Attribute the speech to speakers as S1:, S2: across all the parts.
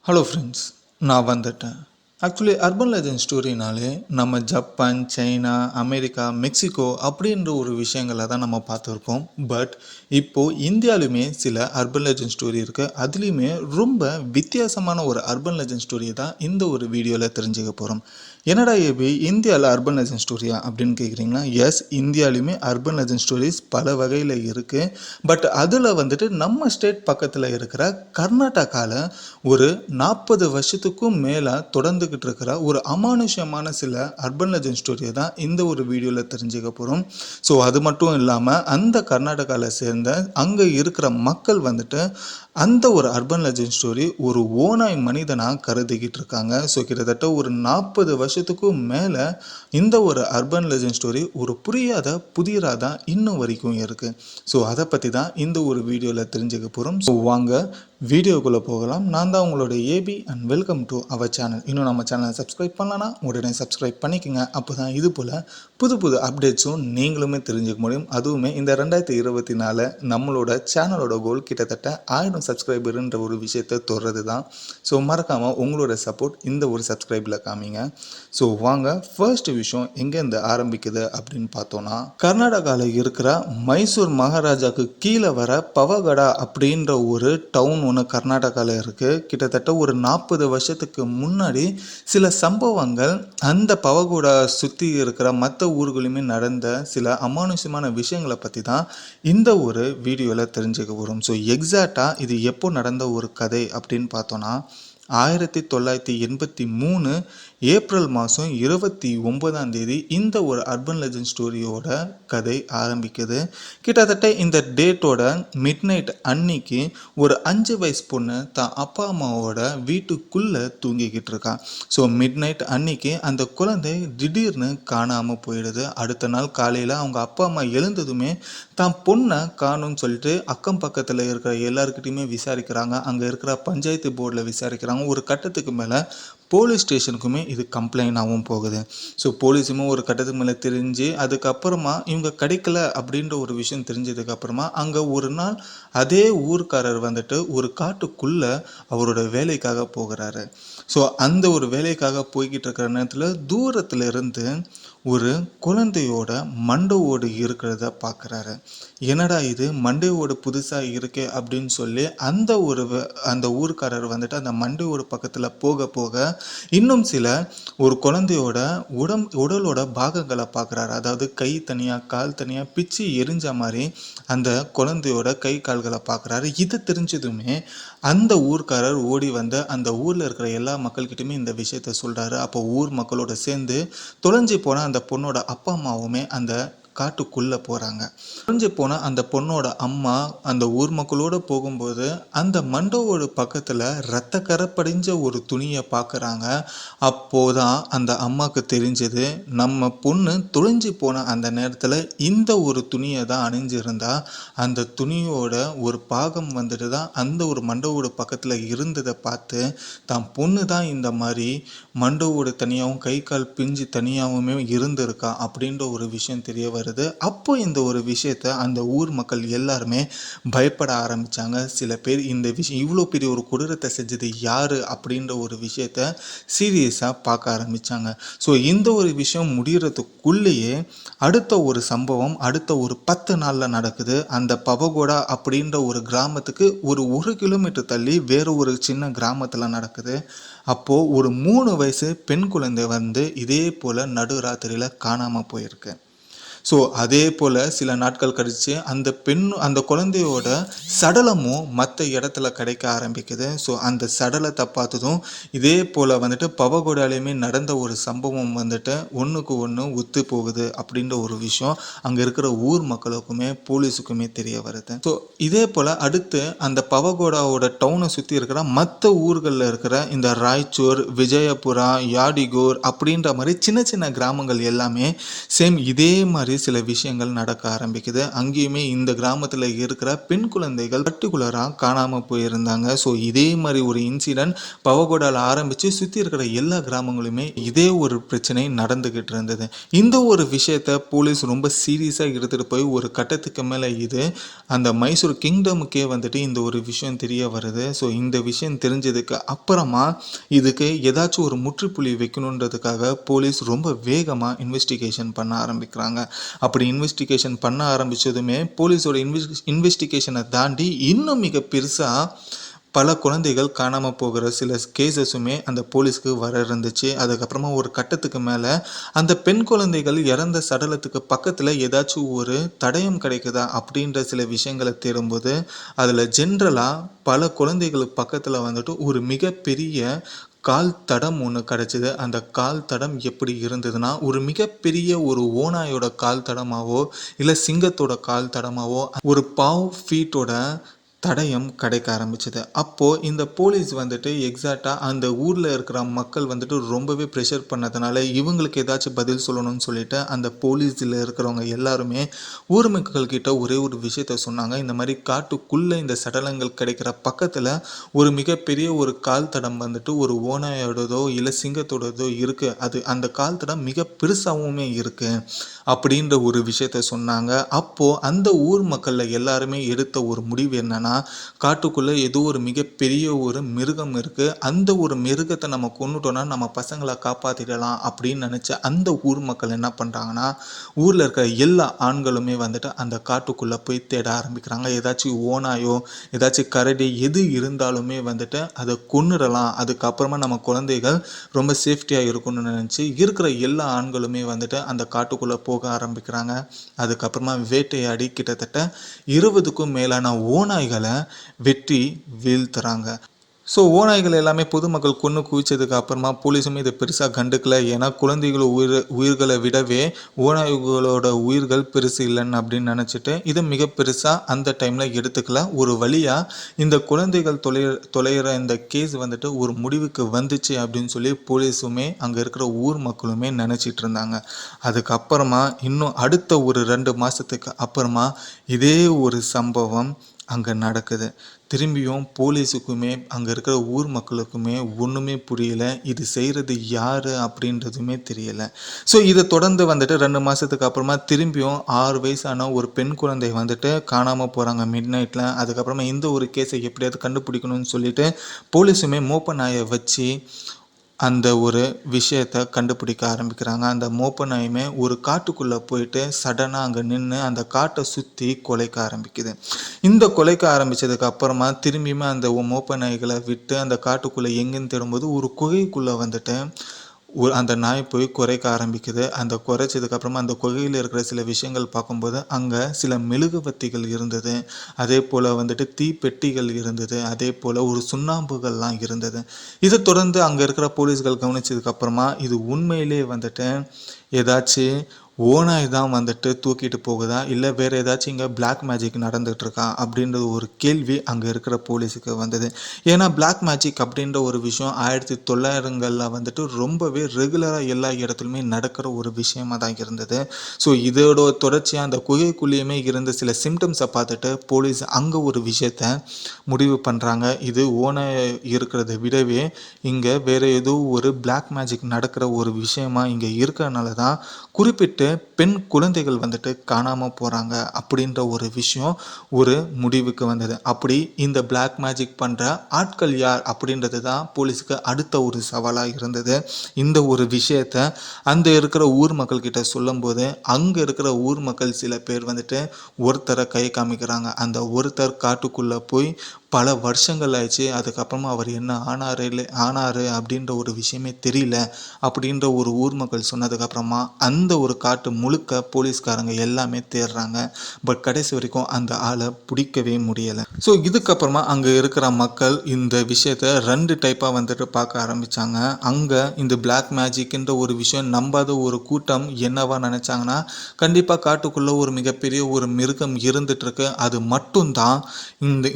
S1: Hello friends, நான் வந்துட்டேன். Actually urban legend ஸ்டோரினாலே நம்ம ஜப்பான், சைனா, அமெரிக்கா, மெக்சிகோ அப்படின்ற ஒரு விஷயங்களை தான் நம்ம பார்த்துருக்கோம். பட் இப்போது இந்தியாவிலுமே சில அர்பன் லெஜண்ட் ஸ்டோரி இருக்குது. அதுலேயுமே ரொம்ப வித்தியாசமான ஒரு அர்பன் லெஜண்ட் ஸ்டோரியை தான் இந்த ஒரு வீடியோவில் தெரிஞ்சுக்க போகிறோம். என்னடா ஏபி இந்தியாவில் அர்பன் லெஜண்ட் ஸ்டோரியா அப்படின்னு கேட்குறீங்கன்னா, எஸ், இந்தியாவிலுமே அர்பன் லெஜண்ட் ஸ்டோரிஸ் பல வகையில் இருக்குது. பட் அதில் வந்துட்டு நம்ம ஸ்டேட் பக்கத்தில் இருக்கிற கர்நாடகாவில் ஒரு 40 வருஷத்துக்கும் மேலே தொடர்ந்துக்கிட்டு இருக்கிற ஒரு அமானுஷ்யமான சில அர்பன் லெஜண்ட் ஸ்டோரியை தான் இந்த ஒரு வீடியோவில் தெரிஞ்சுக்க போகிறோம். ஸோ அது மட்டும் இல்லாமல் அந்த கர்நாடகாவில் சேர்ந்த அங்கே இருக்கிற மக்கள் வந்துட்டு அந்த ஒரு அர்பன் லெஜண்ட் ஸ்டோரி ஒரு ஓனாய் மனிதனாக கருதிக்கிட்டு இருக்காங்க. ஸோ கிட்டத்தட்ட ஒரு 40 வருஷத்துக்கும் மேலே இந்த ஒரு அர்பன் லெஜண்ட் ஸ்டோரி ஒரு புரியாத புதிராக தான் இன்னும் வரைக்கும் இருக்குது. ஸோ அதை பற்றி தான் இந்த ஒரு வீடியோவில் தெரிஞ்சுக்க போகிறோம். ஸோ வாங்க வீடியோக்குள்ளே போகலாம். நான் தான் உங்களோட AB and welcome to our channel. இன்னும் நம்ம சேனலை சப்ஸ்கிரைப் பண்ணலன்னா உடனே சப்ஸ்கிரைப் பண்ணிக்கோங்க. அப்போ தான் இது போல் புது புது அப்டேட்ஸும் நீங்களுமே தெரிஞ்சுக்க முடியும். அதுவுமே இந்த 2024 நம்மளோட சேனலோட கோல் கிட்டத்தட்ட 1000 சப்ஸ்கிரைபருன்ற ஒரு விஷயத்தை தொடுறது தான். ஸோ மறக்காமல் உங்களோட சப்போர்ட் இந்த ஒரு சப்ஸ்கிரைபில் காமிங்க. ஸோ வாங்க ஃபர்ஸ்ட் விஷயம் எங்கேருந்து ஆரம்பிக்குது அப்படின்னு பார்த்தோன்னா, கர்நாடகாவில் இருக்கிற மைசூர் மகாராஜாவுக்கு கீழே வர பவகடா அப்படின்ற ஒரு டவுன் ஒன்று கர்நாடகாவில் இருக்குது. கிட்டத்தட்ட ஒரு 40 வருஷத்துக்கு முன்னாடி சில சம்பவங்கள் அந்த பவகோடா சுற்றி இருக்கிற மற்ற ஊர்களுமே நடந்த சில அமானுஷ்யமான விஷயங்களை பற்றி தான் இந்த ஒரு வீடியோவில் தெரிஞ்சுக்க போகிறோம். ஸோ எக்ஸாக்டாக இது எப்போ நடந்த ஒரு கதை அப்படின்னு பார்த்தோன்னா, 1983 ஏப்ரல் மாதம் 29 இந்த ஒரு அர்பன் லெஜண்ட் ஸ்டோரியோட கதை ஆரம்பிக்குது. கிட்டத்தட்ட இந்த டேட்டோட மிட் நைட் அன்னைக்கு ஒரு 5 வயசு பொண்ணு தான் அப்பா அம்மாவோட வீட்டுக்குள்ளே தூங்கிக்கிட்டு இருக்கா. ஸோ மிட் நைட் அன்னைக்கு அந்த குழந்தை திடீர்னு காணாமல் போயிடுது. அடுத்த நாள் காலையில் அவங்க அப்பா அம்மா எழுந்ததுமே தான் பொண்ணை காணும்னு சொல்லிட்டு அக்கம் பக்கத்தில் இருக்கிற எல்லாருக்கிட்டையுமே விசாரிக்கிறாங்க. அங்கே இருக்கிற பஞ்சாயத்து போர்டில் விசாரிக்கிறாங்க. ஒரு கட்டத்துக்கு மேலே போலீஸ் ஸ்டேஷனுக்குமே இது கம்ப்ளைண்டாகவும் போகுது. ஸோ போலீஸுமே ஒரு கட்டத்துக்கு மேலே தெரிஞ்சு அதுக்கப்புறமா இவங்க கிடைக்கல அப்படின்ற ஒரு விஷயம் தெரிஞ்சதுக்கப்புறமா அங்கே ஒரு நாள் அதே ஊர்க்காரர் வந்துட்டு ஒரு காட்டுக்குள்ளே அவரோட வேலைக்காக போகிறாரு. ஸோ அந்த ஒரு வேலைக்காக போய்கிட்டு இருக்கிற நேரத்தில் தூரத்தில் இருந்து ஒரு குழந்தையோட மண்டை ஓடு இருக்கிறத பார்க்குறாரு. என்னடா இது மண்டை ஓடு புதுசாக இருக்கே அப்படின்னு சொல்லி அந்த ஊர்க்காரர் வந்துட்டு அந்த மண்டை ஓடு பக்கத்தில் போக போக இன்னும் சில ஒரு குழந்தையோட உடலோட பாகங்களை பார்க்குறாரு. அதாவது கை தனியாக கால் தனியாக பிச்சு எரிஞ்ச மாதிரி அந்த குழந்தையோட கை கால்களை பார்க்குறாரு. இதை தெரிஞ்சதுமே அந்த ஊர்க்காரர் ஓடி வந்து அந்த ஊரில் இருக்கிற எல்லா மக்கள்கிட்டையுமே இந்த விஷயத்த சொல்கிறாரு. அப்போ ஊர் மக்களோட சேர்ந்து தொலைஞ்சி போன அந்த பொண்ணோட அப்பா அம்மாவுமே அந்த காட்டுக்குள்ளே போகிறாங்க. தொலைஞ்சி போன அந்த பொண்ணோட அம்மா அந்த ஊர் மக்களோடு போகும்போது அந்த மண்டோவோட பக்கத்தில் இரத்த கரை ஒரு துணியை பார்க்குறாங்க. அப்போதான் அந்த அம்மாவுக்கு தெரிஞ்சது, நம்ம பொண்ணு தொலைஞ்சி போன அந்த நேரத்தில் இந்த ஒரு துணியை தான் அணிஞ்சிருந்தா, அந்த துணியோட ஒரு பாகம் வந்துட்டு தான் அந்த ஒரு மண்டோவோட பக்கத்தில் இருந்ததை பார்த்து தான் பொண்ணு தான் இந்த மாதிரி மண்டோவோட தனியாகவும் கை கால் பிஞ்சு தனியாகவுமே இருந்திருக்கா அப்படின்ற ஒரு விஷயம் தெரிய வருது. அப்போ இந்த ஒரு விஷயத்த அந்த ஊர் மக்கள் எல்லாருமே பயப்பட ஆரம்பித்தாங்க. சில பேர் இந்த விஷயம் இவ்வளோ பெரிய ஒரு கொடூரத்தை செஞ்சது யார் அப்படின்ற ஒரு விஷயத்த சீரியஸாக பார்க்க ஆரம்பித்தாங்க. ஸோ இந்த ஒரு விஷயம் முடிகிறதுக்குள்ளேயே அடுத்த ஒரு சம்பவம் அடுத்த ஒரு 10 நாளில் நடக்குது. அந்த பவகோடா அப்படின்ற ஒரு கிராமத்துக்கு ஒரு 1 கிலோமீட்டர் தள்ளி வேறு ஒரு சின்ன கிராமத்தில் நடக்குது. அப்போது ஒரு 3 வயசு பெண் குழந்தை வந்து இதே போல் நடுராத்திரியில் காணாமல் போயிருக்கு. ஸோ அதே போல் சில நாட்கள் கழித்து அந்த குழந்தையோட சடலமும் மற்ற இடத்துல கிடைக்க ஆரம்பிக்குது. ஸோ அந்த சடலத்தை பார்த்ததும் இதே போல் வந்துட்டு பவகோடாலையுமே நடந்த ஒரு சம்பவம் வந்துட்டு ஒன்றுக்கு ஒன்று ஒத்து போகுது அப்படின்ற ஒரு விஷயம் அங்கே இருக்கிற ஊர் மக்களுக்குமே போலீஸுக்குமே தெரிய வருது. ஸோ இதே போல் அடுத்து அந்த பவகோடாவோட டவுனை சுற்றி இருக்கிற மற்ற ஊர்களில் இருக்கிற இந்த ராய்ச்சூர், விஜயபுரா, யாடிகோர் அப்படின்ற மாதிரி சின்ன சின்ன கிராமங்கள் எல்லாமே சேம் இதே மாதிரி மாதிரி சில விஷயங்கள் நடக்க ஆரம்பிக்குது. அங்கேயுமே இந்த கிராமத்தில் இருக்கிற பெண் குழந்தைகள் பர்டிகுலராக காணாமல் போயிருந்தாங்க. ஸோ இதே மாதிரி ஒரு இன்சிடென்ட் பவகோடாவில் ஆரம்பித்து சுற்றி இருக்கிற எல்லா கிராமங்களுமே இதே ஒரு பிரச்சனை நடந்துக்கிட்டு இருந்தது. இந்த ஒரு விஷயத்த போலீஸ் ரொம்ப சீரியஸாக எடுத்துகிட்டு போய் ஒரு கட்டத்துக்கு மேலே இது அந்த மைசூர் கிங்டமுக்கே வந்துட்டு இந்த ஒரு விஷயம் தெரிய வருது. ஸோ இந்த விஷயம் தெரிஞ்சதுக்கு அப்புறமா இதுக்கு ஏதாச்சும் ஒரு முற்றுப்புள்ளி வைக்கணுன்றதுக்காக போலீஸ் ரொம்ப வேகமாக இன்வெஸ்டிகேஷன் பண்ண ஆரம்பிக்கிறாங்க. அப்படி இன்வெஸ்டிகேஷன் பண்ண ஆரம்பித்ததுமே போலீஸோட இன்வெஸ்டிகேஷனை தாண்டி இன்னும் மிக பெருசாக பல குழந்தைகள் காணாமல் போகிற சில கேசஸுமே அந்த போலீஸ்க்கு வர இருந்துச்சு. அதுக்கப்புறமா ஒரு கட்டத்துக்கு மேலே அந்த பெண் குழந்தைகள் இறந்த சடலத்துக்கு பக்கத்தில் ஏதாச்சும் ஒரு தடயம் கிடைக்குதா அப்படின்ற சில விஷயங்களை தேடும்போது அதில் ஜென்ரலாக பல குழந்தைகளுக்கு பக்கத்தில் வந்துட்டு ஒரு மிகப்பெரிய கால் தடம் ஒன்று கிடச்சிது. அந்த கால் தடம் எப்படி இருந்ததுன்னா ஒரு மிகப்பெரிய ஒரு ஓநாயோட கால் தடமாவோ இல்லை சிங்கத்தோட கால் தடமாவோ ஒரு பாவ் ஃபீட்டோட தடயம் கிடைக்க ஆரம்பிச்சது. அப்போது இந்த போலீஸ் வந்துட்டு எக்ஸாக்டாக அந்த ஊரில் இருக்கிற மக்கள் வந்துட்டு ரொம்பவே ப்ரெஷர் பண்ணதுனால இவங்களுக்கு ஏதாச்சும் பதில் சொல்லணும்னு சொல்லிட்டு அந்த போலீஸில் இருக்கிறவங்க எல்லாருமே ஊர் மக்கள் கிட்ட ஒரே ஒரு விஷயத்த சொன்னாங்க. இந்த மாதிரி காட்டுக்குள்ளே இந்த சடலங்கள் கிடைக்கிற பக்கத்தில் ஒரு மிகப்பெரிய ஒரு கால் தடம் வந்துட்டு ஒரு ஓநாயோடதோ இல்லை சிங்கத்தோடதோ இருக்குது. அது அந்த கால் தடம் மிக பெருசாகவுமே இருக்குது அப்படின்ற ஒரு விஷயத்த சொன்னாங்க. அப்போது அந்த ஊர் மக்களில் எல்லாருமே எடுத்த ஒரு முடிவு என்னன்னா, காட்டுக்குள்ளே ஏதோ ஒரு மிகப்பெரிய ஒரு மிருகம் இருக்குது, அந்த ஒரு மிருகத்தை நம்ம கொன்னுட்டோம்னா நம்ம பசங்களை காப்பாற்றிடலாம் அப்படின்னு நினச்ச அந்த ஊர் மக்கள் என்ன பண்ணுறாங்கன்னா ஊரில் இருக்கிற எல்லா ஆண்களுமே வந்துட்டு அந்த காட்டுக்குள்ளே போய் தேட ஆரம்பிக்கிறாங்க. ஏதாச்சும் ஓனாயோ ஏதாச்சும் கரடி எது இருந்தாலுமே வந்துட்டு அதை கொன்னுடலாம், அதுக்கப்புறமா நம்ம குழந்தைகள் ரொம்ப சேஃப்டியாக இருக்கும்னு நினச்சி இருக்கிற எல்லா ஆண்களுமே வந்துட்டு அந்த காட்டுக்குள்ளே போக ஆரம்பிக்கிறாங்க. அதுக்கப்புறமா வேட்டையாடி கிட்டத்தட்ட 20க்கும் மேலான ஓநாய்களை வெட்டி வீழ்த்துறாங்க. ஸோ ஓநாய்கள் எல்லாமே பொதுமக்கள் கொன்று குவிச்சதுக்கு அப்புறமா போலீஸுமே இதை பெருசாக கண்டுக்கல. ஏன்னா குழந்தைகள் உயிர்களை விடவே ஓநாய்களோட உயிர்கள் பெருசு இல்லைன்னு அப்படின்னு நினச்சிட்டு இதை மிக பெருசாக அந்த டைமில் எடுத்துக்கல. ஒரு வழியாக இந்த குழந்தைகள் தொலைகிற இந்த கேஸ் வந்துட்டு ஒரு முடிவுக்கு வந்துச்சு அப்படின்னு சொல்லி போலீஸுமே அங்கே இருக்கிற ஊர் மக்களுமே நினச்சிட்டு இருந்தாங்க. அதுக்கப்புறமா இன்னும் அடுத்த ஒரு 2 மாதத்துக்கு அப்புறமா இதே ஒரு சம்பவம் அங்கே நடக்குது. திரும்பியும் போலீஸுக்குமே அங்கே இருக்கிற ஊர் மக்களுக்குமே ஒன்றுமே புரியல, இது செய்கிறது யார் அப்படின்றதுமே தெரியலை. ஸோ இதை தொடர்ந்து வந்துட்டு 2 மாதத்துக்கு அப்புறமா திரும்பியும் 6 வயசான ஒரு பெண் குழந்தை வந்துட்டு காணாமல் போகிறாங்க மிட் நைட்டில். அதுக்கப்புறமா இந்த ஒரு கேஸை எப்படியாவது கண்டுபிடிக்கணும்னு சொல்லிட்டு போலீஸுமே மோப்ப நாயை வச்சு அந்த ஒரு விஷயத்தை கண்டுபிடிக்க ஆரம்பிக்கிறாங்க. அந்த மோப்ப நாயுமே ஒரு காட்டுக்குள்ளே போயிட்டு சடனாக அங்கே நின்று அந்த காட்டை சுற்றி கொலைக்க ஆரம்பிக்குது. இந்த கொலைக்க ஆரம்பித்ததுக்கு அப்புறமா திரும்பியுமே அந்த மோப்ப நாய்களை விட்டு அந்த காட்டுக்குள்ளே எங்கேன்னு தேடும்போது ஒரு குகைக்குள்ளே வந்துட்டு அந்த நாய் போய் குறைக்க ஆரம்பிக்குது. அந்த குறைச்சதுக்கப்புறமா அந்த குகையில் இருக்கிற சில விஷயங்கள் பார்க்கும்போது அங்கே சில மெழுகுவத்திகள் இருந்தது, அதே போல் வந்துட்டு தீப்பெட்டிகள் இருந்தது, அதே போல் ஒரு சுண்ணாம்புகள்லாம் இருந்தது. இதை தொடர்ந்து அங்கே இருக்கிற போலீஸ்கள் கவனிச்சதுக்கப்புறமா இது உண்மையிலே வந்துட்டு ஏதாச்சும் ஓநாய் தான் வந்துட்டு தூக்கிட்டு போகுதா இல்லை வேறு ஏதாச்சும் இங்கே பிளாக் மேஜிக் நடந்துகிட்ருக்கா அப்படின்ற ஒரு கேள்வி அங்கே இருக்கிற போலீஸுக்கு வந்தது. ஏன்னா பிளாக் மேஜிக் அப்படின்ற ஒரு விஷயம் 1900களில் வந்துட்டு ரொம்பவே ரெகுலராக எல்லா இடத்துலையுமே நடக்கிற ஒரு விஷயமாக தான் இருந்தது. ஸோ இதோட தொடர்ச்சியாக அந்த குகைக்குள்ளேயுமே இருந்த சில சிம்டம்ஸை பார்த்துட்டு போலீஸ் அங்கே ஒரு விஷயத்த முடிவு பண்ணுறாங்க. இது ஓநாய் இருக்கிறத விடவே இங்கே வேறு ஏதோ ஒரு பிளாக் மேஜிக் நடக்கிற ஒரு விஷயமா இங்கே இருக்கிறனால தான் குறிப்பிட்டு பெண் குழந்தைகள் வந்துட்டு காணாமல் போகிறாங்க அப்படின்ற ஒரு விஷயம் ஒரு முடிவுக்கு வந்தது. அப்படி இந்த பிளாக் மேஜிக் பண்ணுற ஆட்கள் யார் அப்படின்றது தான் போலீஸுக்கு அடுத்த ஒரு சவாலாக இருந்தது. இந்த ஒரு விஷயத்த அந்த இருக்கிற ஊர் மக்கள் கிட்ட சொல்லும்போது அங்கே இருக்கிற ஊர் மக்கள் சில பேர் வந்துட்டு ஒருத்தரை கை காமிக்கிறாங்க. அந்த ஒருத்தர் காட்டுக்குள்ளே போய் பல வருஷங்கள் ஆயிடுச்சு, அதுக்கப்புறமா அவர் என்ன ஆனார் அப்படின்ற ஒரு விஷயமே தெரியல அப்படின்ற ஒரு ஊர் மக்கள் சொன்னதுக்கப்புறமா அந்த ஒரு காட்டு முழுக்க போலீஸ்காரங்க எல்லாமே தேடுறாங்க. பட் கடைசி வரைக்கும் அந்த ஆளை பிடிக்கவே முடியலை. ஸோ இதுக்கப்புறமா அங்கே இருக்கிற மக்கள் இந்த விஷயத்த 2 டைப்பாக வந்துட்டு பார்க்க ஆரம்பித்தாங்க. அங்கே இந்த பிளாக் மேஜிக்ன்ற ஒரு விஷயம் நம்பாத ஒரு கூட்டம் என்னவா நினச்சாங்கன்னா கண்டிப்பாக காட்டுக்குள்ளே ஒரு மிகப்பெரிய ஒரு மிருகம் இருந்துகிட்ருக்கு, அது மட்டும்தான்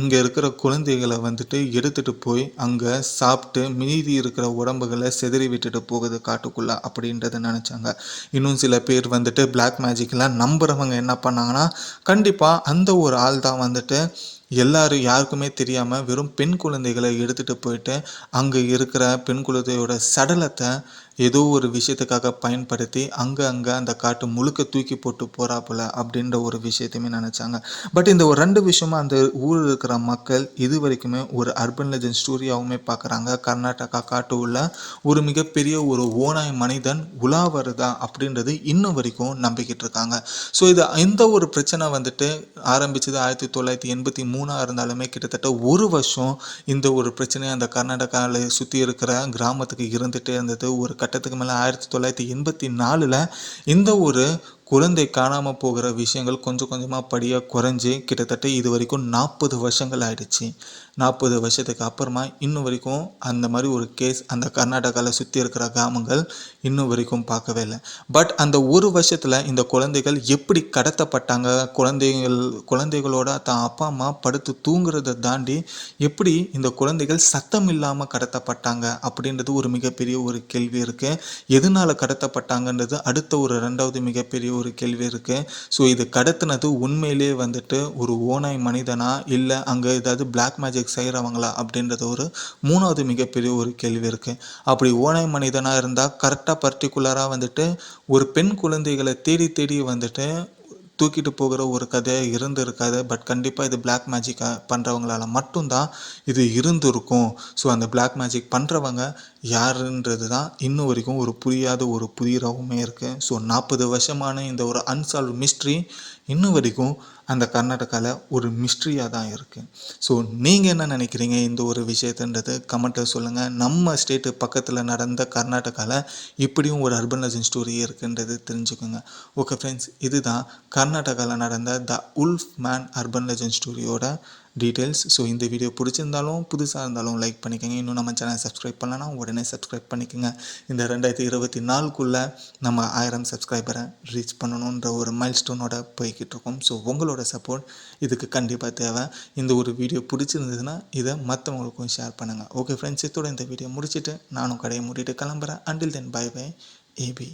S1: இங்கே இருக்கிற குழந்தைகளை வந்துட்டு எடுத்துகிட்டு போய் அங்கே சாப்பிட்டு மீதி இருக்கிற உடம்புகளை சிதறி விட்டுட்டு போகுது காட்டுக்குள்ளே அப்படின்றத நினச்சாங்க. இன்னும் சில பேர் வந்துட்டு பிளாக் மேஜிக்லாம் நம்புகிறவங்க என்ன பண்ணாங்கன்னா, கண்டிப்பாக அந்த ஒரு ஆள் தான் வந்துட்டு எல்லாரும் யாருக்குமே தெரியாமல் வெறும் பெண் குழந்தைகளை எடுத்துகிட்டு போயிட்டு அங்கே இருக்கிற பெண் குழந்தையோட சடலத்தை ஏதோ ஒரு விஷயத்துக்காக பயன்படுத்தி அங்கே அந்த காட்டு முழுக்க தூக்கி போட்டு போகிறாப்புல அப்படின்ற ஒரு விஷயத்தையுமே நினச்சாங்க. பட் இந்த ஒரு 2 விஷயமா அந்த ஊரில் இருக்கிற மக்கள் இது வரைக்குமே ஒரு அர்பன் லெஜண்ட் ஸ்டோரியாகவுமே பார்க்குறாங்க. கர்நாடகா காட்டு உள்ள ஒரு மிகப்பெரிய ஒரு ஓநாய் மனிதன் உலா வருதா அப்படின்றது இன்னும் வரைக்கும் நம்பிக்கிட்டு இருக்காங்க. ஸோ இந்த ஒரு பிரச்சனை வந்துட்டு ஆரம்பிச்சது 1983 இருந்தாலுமே கிட்டத்தட்ட ஒரு வருஷம் இந்த ஒரு பிரச்சனை அந்த கர்நாடகாவில் சுற்றி இருக்கிற கிராமத்துக்கு இருந்துகிட்டே இருந்தது. ஒரு கட்டத்துக்கு மேலே 1984 இந்த ஒரு குழந்தை காணாமல் போகிற விஷயங்கள் கொஞ்சம் கொஞ்சமாக படியாக குறைஞ்சி கிட்டத்தட்ட இது வரைக்கும் 40 வருஷங்கள் ஆயிடுச்சு. 40 வருஷத்துக்கு அப்புறமா இன்னும் வரைக்கும் அந்த மாதிரி ஒரு கேஸ் அந்த கர்நாடகாவில் சுற்றி இருக்கிற கிராமங்கள் இன்னும் வரைக்கும் பார்க்கவே இல்லை. பட் அந்த ஒரு வருஷத்தில் இந்த குழந்தைகள் எப்படி கடத்தப்பட்டாங்க, குழந்தைகளோட தான் அப்பா அம்மா படுத்து தூங்குறதை தாண்டி எப்படி இந்த குழந்தைகள் சத்தம் இல்லாமல் கடத்தப்பட்டாங்க அப்படின்றது ஒரு மிகப்பெரிய ஒரு கேள்வி இருக்குது. எதனால் கடத்தப்பட்டாங்கன்றது அடுத்த ஒரு 2வது மிகப்பெரிய ஒரு கேள்வி இருக்குது. ஸோ இது கடத்தினது உண்மையிலேயே வந்துட்டு ஒரு ஓநாய் மனிதனா இல்லை அங்கே ஏதாவது பிளாக் மேஜிக் செய்கிறவங்களா அப்படின்றது ஒரு 3வது மிகப்பெரிய ஒரு கேள்வி இருக்குது. அப்படி ஓநாய் மனிதனாக இருந்தால் கரெக்டாக பர்டிகுலராக வந்துட்டு ஒரு பெண் குழந்தைகளை தேடி தேடி வந்துட்டு தூக்கிட்டு போகிற ஒரு கதையாக இருந்திருக்காது. பட் கண்டிப்பாக இது பிளாக் மேஜிக் பண்ணுறவங்களால மட்டும்தான் இது இருந்திருக்கும். ஸோ அந்த பிளாக் மேஜிக் பண்ணுறவங்க யாருன்றது தான் இன்னும் வரைக்கும் ஒரு புரியாத ஒரு புதிராகவுமே இருக்குது. ஸோ 40 வருஷமான இந்த ஒரு அன்சால்வ் மிஸ்ட்ரி இன்னும் வரைக்கும் அந்த கர்நாடகாவில் ஒரு மிஸ்ட்ரியாக தான் இருக்குது. ஸோ நீங்கள் என்ன நினைக்கிறீங்க இந்த ஒரு விஷயத்துன்றது கமெண்ட்டில் சொல்லுங்கள். நம்ம ஸ்டேட்டு பக்கத்தில் நடந்த கர்நாடகாவில் இப்படியும் ஒரு அர்பன் லெஜண்ட் ஸ்டோரி இருக்குன்றது தெரிஞ்சுக்கோங்க. ஓகே ஃப்ரெண்ட்ஸ், இதுதான் கர்நாடகாவில் நடந்த the wolf man urban legend ஸ்டோரியோட டீட்டெயில்ஸ். ஸோ இந்த வீடியோ பிடிச்சிருந்தாலும் புதுசாக இருந்தாலும் லைக் பண்ணிக்கோங்க. இன்னும் நம்ம சேனல் சப்ஸ்கிரைப் பண்ணலன்னா உடனே சப்ஸ்கிரைப் பண்ணிக்கோங்க. இந்த 2024 நம்ம 1000 சப்ஸ்கிரைபரை ரீச் பண்ணணுன்ற ஒரு மைல் ஸ்டோனோட போய்கிட்டு இருக்கோம். ஸோ உங்களோட சப்போர்ட் இதுக்கு கண்டிப்பாக தேவை. இந்த ஒரு வீடியோ பிடிச்சிருந்ததுன்னா இதை மற்றவங்களுக்கும் ஷேர் பண்ணுங்கள். ஓகே ஃப்ரெண்ட்ஸ், இதோட இந்த வீடியோ முடிச்சுட்டு நானும் கடையை மூடிட்டு கிளம்புறேன். Until then bye bye AB.